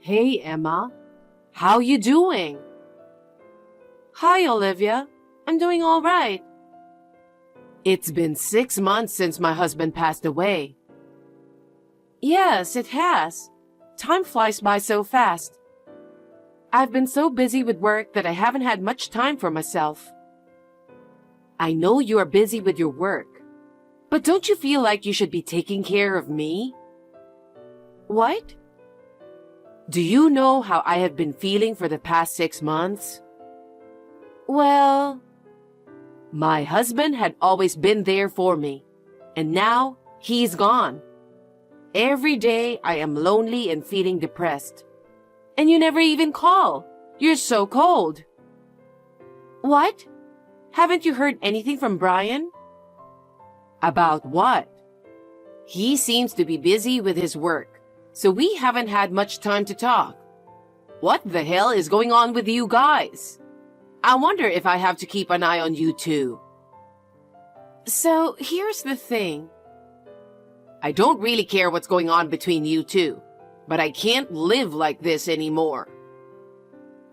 Hey, Emma. How you doing? Hi, Olivia. I'm doing all right. It's been 6 months since my husband passed away. Yes, it has. Time flies by so fast. I've been so busy with work that I haven't had much time for myself. I know you are busy with your work, but don't you feel like you should be taking care of me? What? Do you know how I have been feeling for the past 6 months? Well, my husband had always been there for me, and now he's gone. Every day I am lonely and feeling depressed. And you never even call. You're so cold. What? Haven't you heard anything from Brian? About what? He seems to be busy with his work, so we haven't had much time to talk. What the hell is going on with you guys? I wonder if I have to keep an eye on you too. So, here's the thing. I don't really care what's going on between you two, but I can't live like this anymore.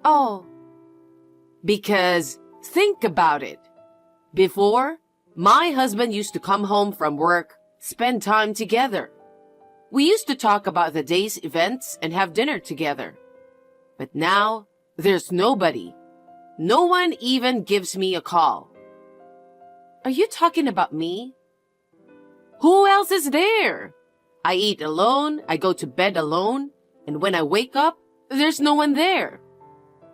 Oh. Because think about it. Before, my husband used to come home from work, spend time together. We used to talk about the day's events and have dinner together. But now, there's nobody. No one even gives me a call. Are you talking about me? Who else is there? I eat alone, I go to bed alone, and when I wake up, there's no one there.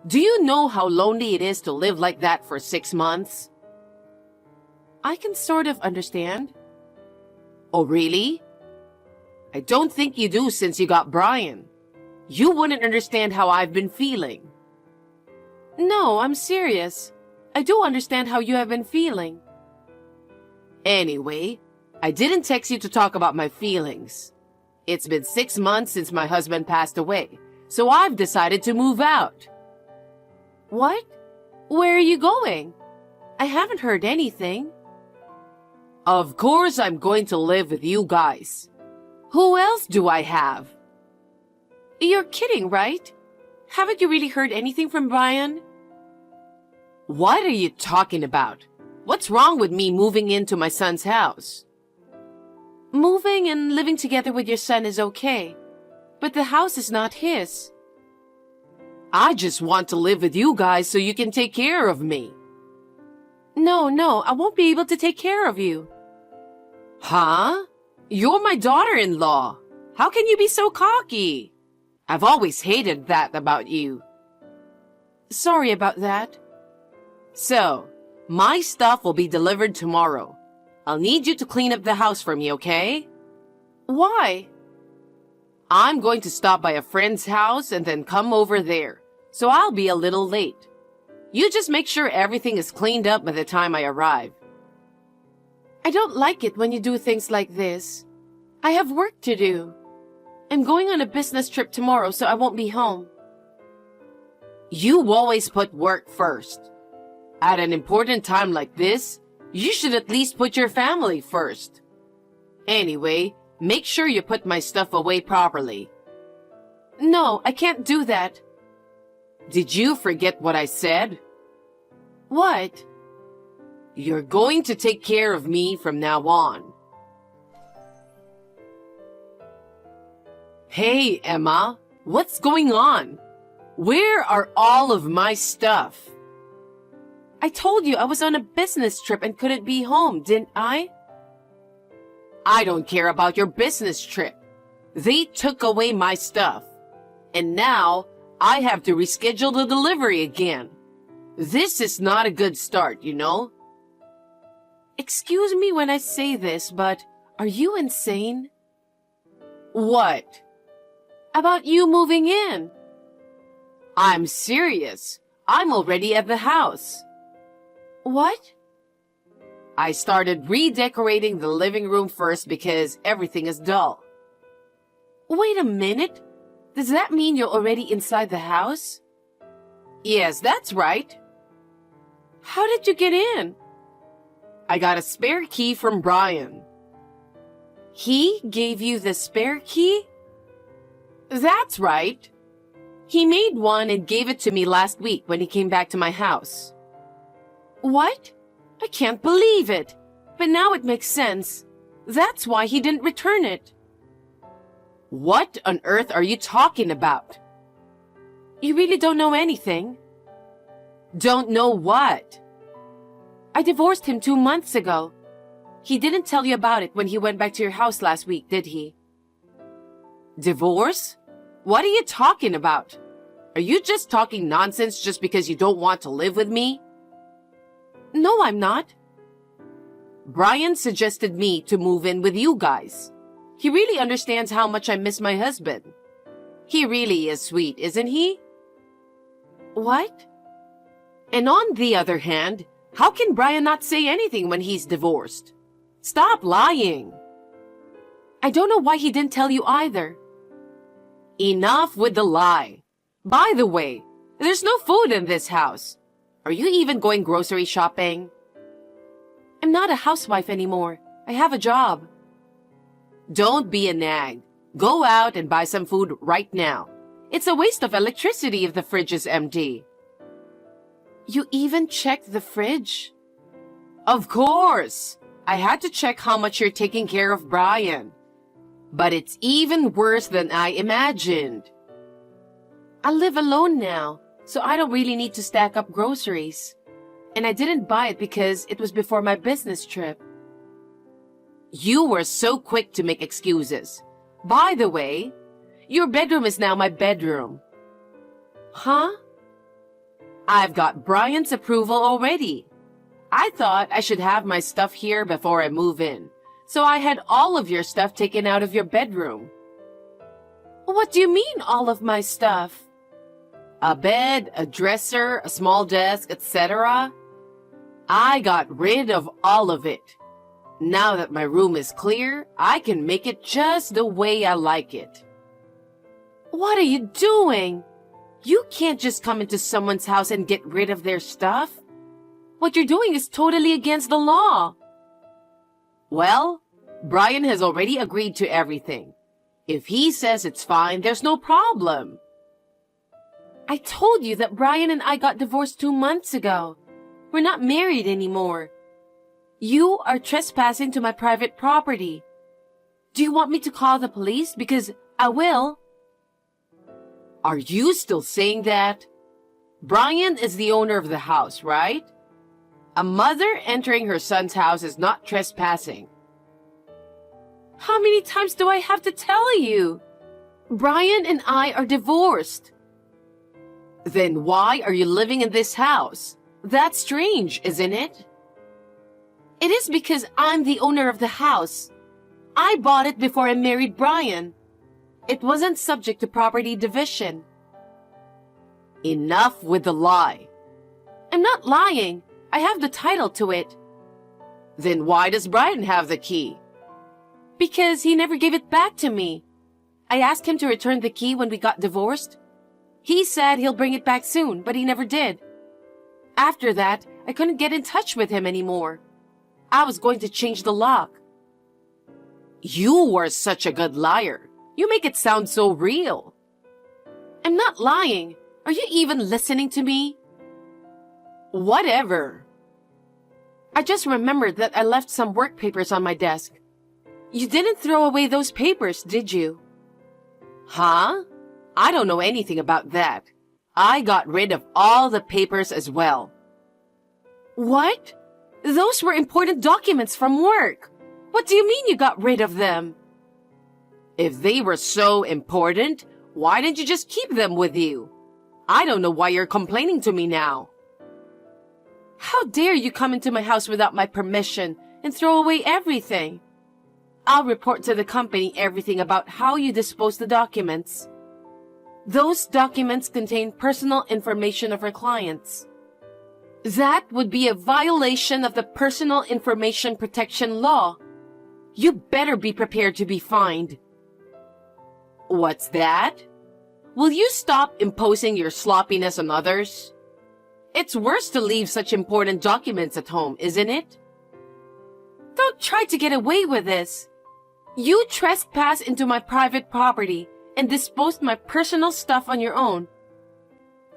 Do you know how lonely it is to live like that for 6 months? I can sort of understand. Oh, really? I don't think you do since you got Brian. You wouldn't understand how I've been feeling. No, I'm serious. I do understand how you have been feeling. Anyway, I didn't text you to talk about my feelings. It's been 6 months since my husband passed away, so I've decided to move out. What? Where are you going? I haven't heard anything. Of course I'm going to live with you guys. Who else do I have? You're kidding, right? Haven't you really heard anything from Brian? What are you talking about? What's wrong with me moving into my son's house? Moving and living together with your son is okay, but the house is not his. I just want to live with you guys so you can take care of me. No, I won't be able to take care of you. Huh? You're my daughter-in-law. How can you be so cocky? I've always hated that about you. Sorry about that. So, my stuff will be delivered tomorrow. I'll need you to clean up the house for me, okay? Why? I'm going to stop by a friend's house and then come over there, so I'll be a little late. You just make sure everything is cleaned up by the time I arrive. I don't like it when you do things like this. I have work to do. I'm going on a business trip tomorrow, so I won't be home. You always put work first. At an important time like this, you should at least put your family first. Anyway, make sure you put my stuff away properly. No, I can't do that. Did you forget what I said? What? You're going to take care of me from now on. Hey, Emma, what's going on? Where are all of my stuff? I told you I was on a business trip and couldn't be home, didn't I? I don't care about your business trip. They took away my stuff. And now I have to reschedule the delivery again. This is not a good start, you know? Excuse me when I say this, but are you insane? What? About you moving in. I'm serious. I'm already at the house. What? I started redecorating the living room first because everything is dull. Wait a minute. Does that mean you're already inside the house? Yes, that's right. How did you get in? I got a spare key from Brian. He gave you the spare key? That's right. He made one and gave it to me last week when he came back to my house. What? I can't believe it. But now it makes sense. That's why he didn't return it. What on earth are you talking about? You really don't know anything? Don't know what? I divorced him 2 months ago. He didn't tell you about it when he went back to your house last week, did he? Divorce? What are you talking about? Are you just talking nonsense just because you don't want to live with me? No, I'm not. Brian suggested me to move in with you guys. He really understands how much I miss my husband. He really is sweet, isn't he? What? And on the other hand, how can Brian not say anything when he's divorced? Stop lying. I don't know why he didn't tell you either. Enough with the lie. By the way, there's no food in this house. Are you even going grocery shopping? I'm not a housewife anymore. I have a job. Don't be a nag. Go out and buy some food right now. It's a waste of electricity if the fridge is empty. You even checked the fridge? Of course. I had to check how much you're taking care of Brian. But it's even worse than I imagined. I live alone now, so I don't really need to stack up groceries. And I didn't buy it because it was before my business trip. You were so quick to make excuses. By the way, your bedroom is now my bedroom. Huh? I've got Brian's approval already. I thought I should have my stuff here before I move in, so I had all of your stuff taken out of your bedroom. What do you mean, all of my stuff? A bed, a dresser, a small desk, etc. I got rid of all of it. Now that my room is clear, I can make it just the way I like it. What are you doing? You can't just come into someone's house and get rid of their stuff. What you're doing is totally against the law. Well, Brian has already agreed to everything. If he says it's fine, there's no problem. I told you that Brian and I got divorced 2 months ago. We're not married anymore. You are trespassing to my private property. Do you want me to call the police? Because I will. Are you still saying that? Brian is the owner of the house, right? A mother entering her son's house is not trespassing. How many times do I have to tell you? Brian and I are divorced. Then why are you living in this house? That's strange, isn't it? It is because I'm the owner of the house. I bought it before I married Brian. It wasn't subject to property division. Enough with the lie. I'm not lying. I have the title to it. Then why does Brian have the key? Because he never gave it back to me. I asked him to return the key when we got divorced. He said he'll bring it back soon, but he never did. After that, I couldn't get in touch with him anymore. I was going to change the lock. You were such a good liar. You make it sound so real. I'm not lying. Are you even listening to me? Whatever. I just remembered that I left some work papers on my desk. You didn't throw away those papers, did you? Huh? I don't know anything about that. I got rid of all the papers as well. What? Those were important documents from work. What do you mean you got rid of them? If they were so important, why didn't you just keep them with you? I don't know why you're complaining to me now. How dare you come into my house without my permission and throw away everything? I'll report to the company everything about how you disposed the documents. Those documents contain personal information of our clients. That would be a violation of the Personal Information Protection Law. You better be prepared to be fined. What's that? Will you stop imposing your sloppiness on others? It's worse to leave such important documents at home, isn't it? Don't try to get away with this. You trespassed into my private property and disposed my personal stuff on your own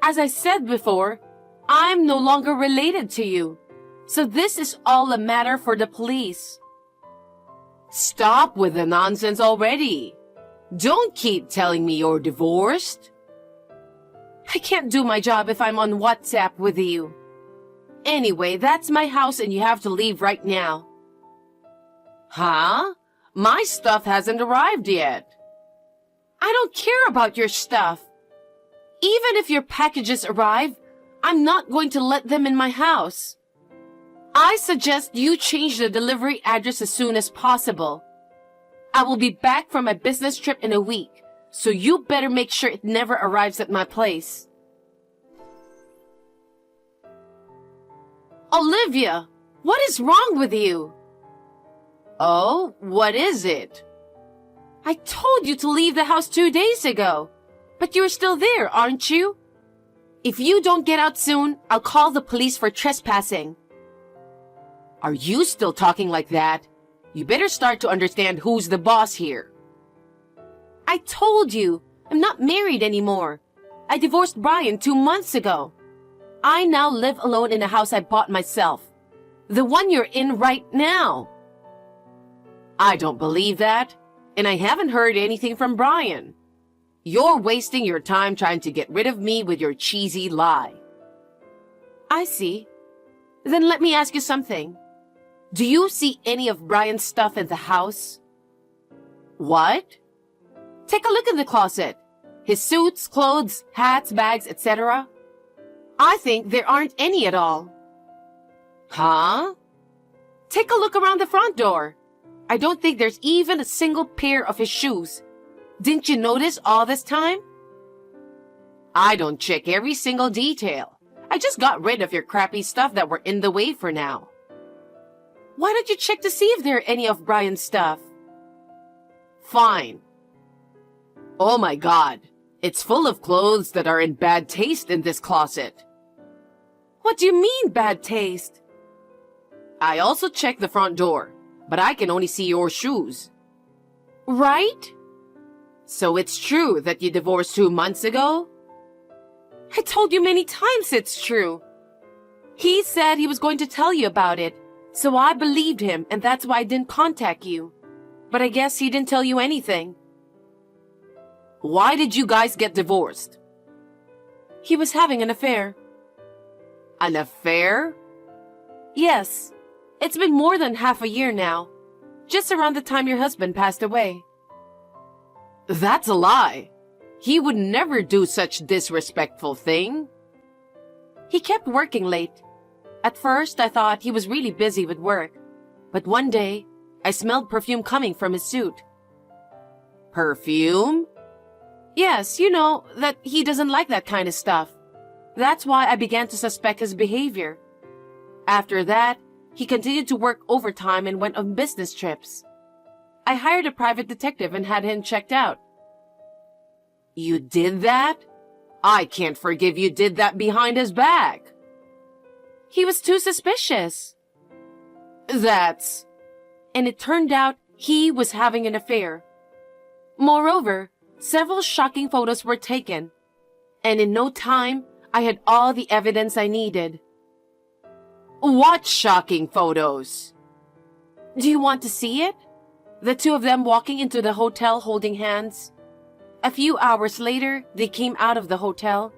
As I said before, I'm no longer related to you. So this is all a matter for the police. Stop with the nonsense already. Don't keep telling me you're divorced. I can't do my job if I'm on WhatsApp with you. Anyway, that's my house and you have to leave right now. Huh? My stuff hasn't arrived yet. I don't care about your stuff. Even if your packages arrive, I'm not going to let them in my house. I suggest you change the delivery address as soon as possible. I will be back from my business trip in a week, so you better make sure it never arrives at my place. Olivia, what is wrong with you? Oh, what is it? I told you to leave the house 2 days ago, but you're still there, aren't you? If you don't get out soon, I'll call the police for trespassing. Are you still talking like that? You better start to understand who's the boss here. I told you, I'm not married anymore. I divorced Brian 2 months ago. I now live alone in a house I bought myself. The one you're in right now. I don't believe that, and I haven't heard anything from Brian. You're wasting your time trying to get rid of me with your cheesy lie. I see. Then let me ask you something. Do you see any of Brian's stuff in the house? What? Take a look in the closet. His suits, clothes, hats, bags, etc. I think there aren't any at all. Huh? Take a look around the front door. I don't think there's even a single pair of his shoes. Didn't you notice all this time? I don't check every single detail. I just got rid of your crappy stuff that were in the way for now. Why don't you check to see if there are any of Brian's stuff? Fine. Oh my God. It's full of clothes that are in bad taste in this closet. What do you mean, bad taste? I also checked the front door, but I can only see your shoes. Right? So it's true that you divorced 2 months ago? I told you many times it's true. He said he was going to tell you about it, so I believed him, and that's why I didn't contact you. But I guess he didn't tell you anything. Why did you guys get divorced? He was having an affair. An affair? Yes. It's been more than half a year now. Just around the time your husband passed away. That's a lie. He would never do such disrespectful thing. He kept working late. At first, I thought he was really busy with work. But one day, I smelled perfume coming from his suit. Perfume? Yes, you know, that he doesn't like that kind of stuff. That's why I began to suspect his behavior. After that, he continued to work overtime and went on business trips. I hired a private detective and had him checked out. You did that? I can't forgive you did that behind his back. He was too suspicious. And it turned out he was having an affair. Moreover, several shocking photos were taken. And in no time, I had all the evidence I needed. What shocking photos? Do you want to see it? The two of them walking into the hotel holding hands. A few hours later, they came out of the hotel.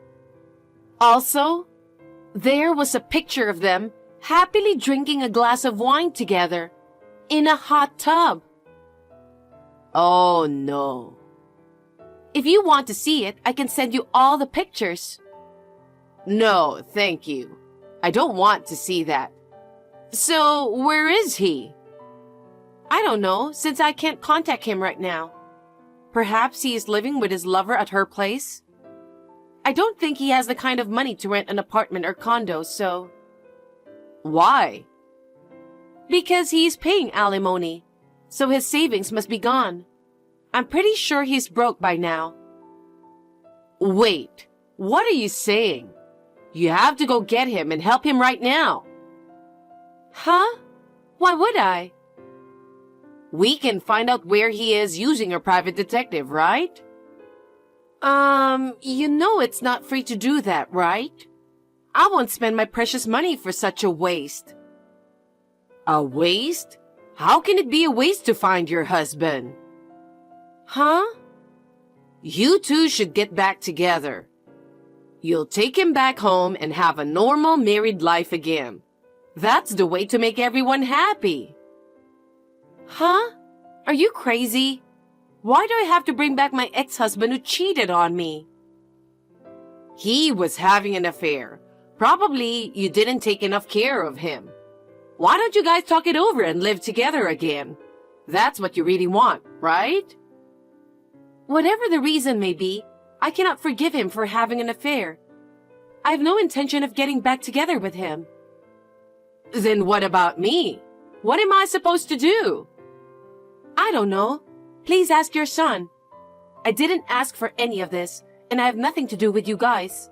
Also, there was a picture of them happily drinking a glass of wine together in a hot tub. Oh no. If you want to see it, I can send you all the pictures. No, thank you. I don't want to see that. So, where is he? I don't know, since I can't contact him right now. Perhaps he is living with his lover at her place? I don't think he has the kind of money to rent an apartment or condo, so... Why? Because he's paying alimony, so his savings must be gone. I'm pretty sure he's broke by now. Wait, what are you saying? You have to go get him and help him right now. Huh? Why would I? We can find out where he is using a private detective, right? You know it's not free to do that, right? I won't spend my precious money for such a waste. A waste? How can it be a waste to find your husband? Huh? You two should get back together. You'll take him back home and have a normal married life again. That's the way to make everyone happy. Huh? Are you crazy? Why do I have to bring back my ex-husband who cheated on me? He was having an affair. Probably you didn't take enough care of him. Why don't you guys talk it over and live together again? That's what you really want, right? Whatever the reason may be, I cannot forgive him for having an affair. I have no intention of getting back together with him. Then what about me? What am I supposed to do? I don't know. Please ask your son. I didn't ask for any of this, and I have nothing to do with you guys.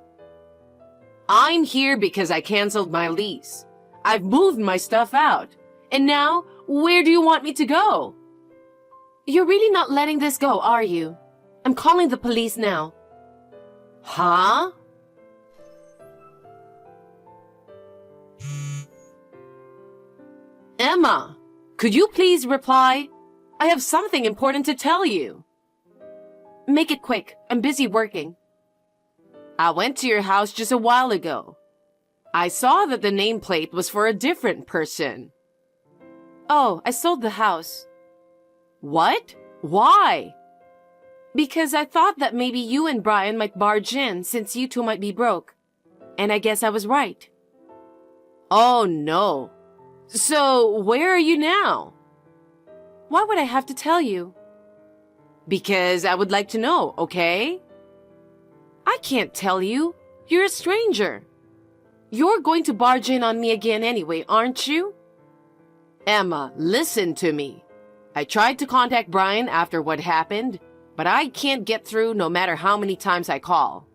I'm here because I canceled my lease. I've moved my stuff out. And now, where do you want me to go? You're really not letting this go, are you? I'm calling the police now. Huh? Emma, could you please reply? I have something important to tell you. Make it quick. I'm busy working. I went to your house just a while ago. I saw that the nameplate was for a different person. Oh, I sold the house. What? Why? Because I thought that maybe you and Brian might barge in since you two might be broke. And I guess I was right. Oh no. So, where are you now? Why would I have to tell you? Because I would like to know, okay? I can't tell you. You're a stranger. You're going to barge in on me again anyway, aren't you? Emma, listen to me. I tried to contact Brian after what happened, but I can't get through no matter how many times I call.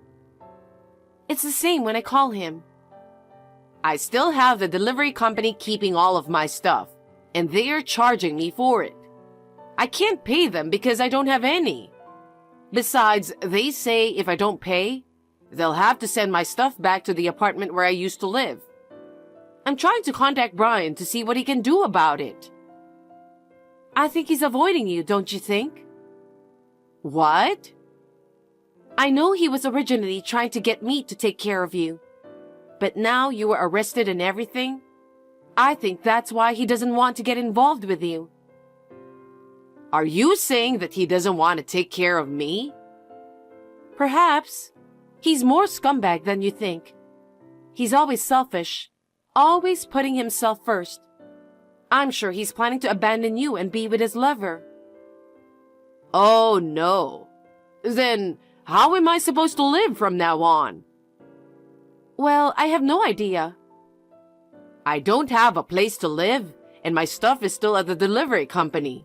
It's the same when I call him. I still have the delivery company keeping all of my stuff, and they're charging me for it. I can't pay them because I don't have any. Besides, they say if I don't pay, they'll have to send my stuff back to the apartment where I used to live. I'm trying to contact Brian to see what he can do about it. I think he's avoiding you, don't you think? What? I know he was originally trying to get me to take care of you. But now you were arrested and everything. I think that's why he doesn't want to get involved with you. Are you saying that he doesn't want to take care of me? Perhaps. He's more scumbag than you think. He's always selfish, always putting himself first. I'm sure he's planning to abandon you and be with his lover. Oh no. Then how am I supposed to live from now on? Well, I have no idea. I don't have a place to live, and my stuff is still at the delivery company.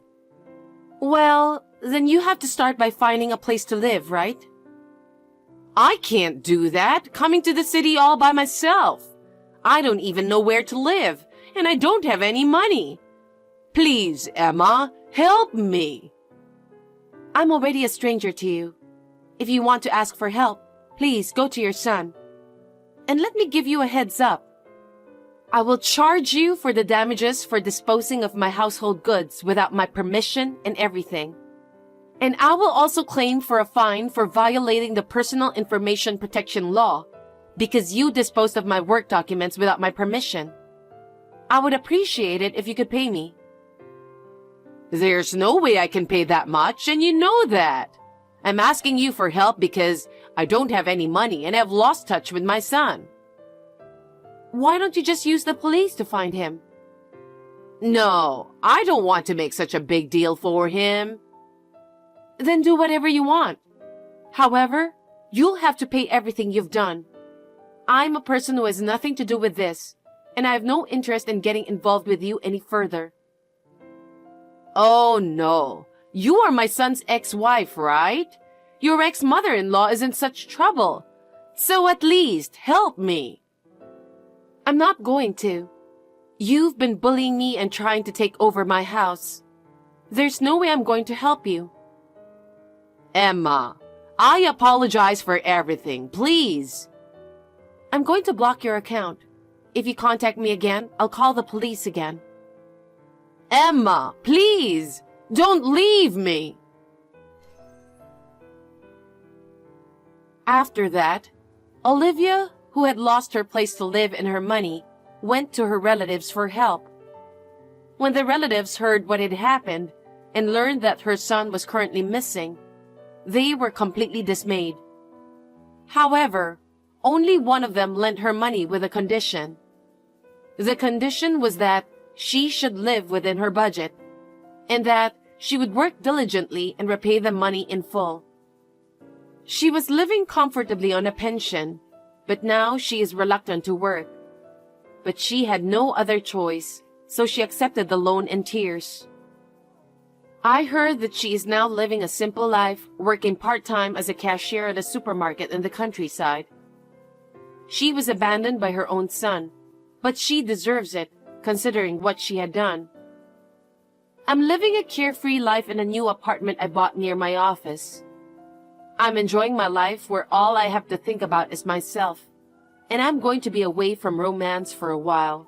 Well, then you have to start by finding a place to live, right? I can't do that, coming to the city all by myself. I don't even know where to live, and I don't have any money. Please, Emma, help me. I'm already a stranger to you. If you want to ask for help, please go to your son. And let me give you a heads up. I will charge you for the damages for disposing of my household goods without my permission and everything. And I will also claim for a fine for violating the Personal Information Protection Law because you disposed of my work documents without my permission. I would appreciate it if you could pay me. There's no way I can pay that much, and you know that. I'm asking you for help because I don't have any money and have lost touch with my son. Why don't you just use the police to find him? No, I don't want to make such a big deal for him. Then do whatever you want. However, you'll have to pay everything you've done. I'm a person who has nothing to do with this, and I have no interest in getting involved with you any further. Oh no, you are my son's ex-wife, right? Your ex-mother-in-law is in such trouble. So at least help me. I'm not going to. You've been bullying me and trying to take over my house. There's no way I'm going to help you. Emma, I apologize for everything, please. I'm going to block your account. If you contact me again, I'll call the police again. Emma, please, don't leave me. After that, Olivia, who had lost her place to live and her money, went to her relatives for help. When the relatives heard what had happened and learned that her son was currently missing, they were completely dismayed. However, only one of them lent her money with a condition. The condition was that she should live within her budget, and that she would work diligently and repay the money in full. She was living comfortably on a pension, but now she is reluctant to work. But she had no other choice, so she accepted the loan in tears. I heard that she is now living a simple life, working part-time as a cashier at a supermarket in the countryside. She was abandoned by her own son, but she deserves it, considering what she had done. I'm living a carefree life in a new apartment I bought near my office. I'm enjoying my life where all I have to think about is myself, and I'm going to be away from romance for a while.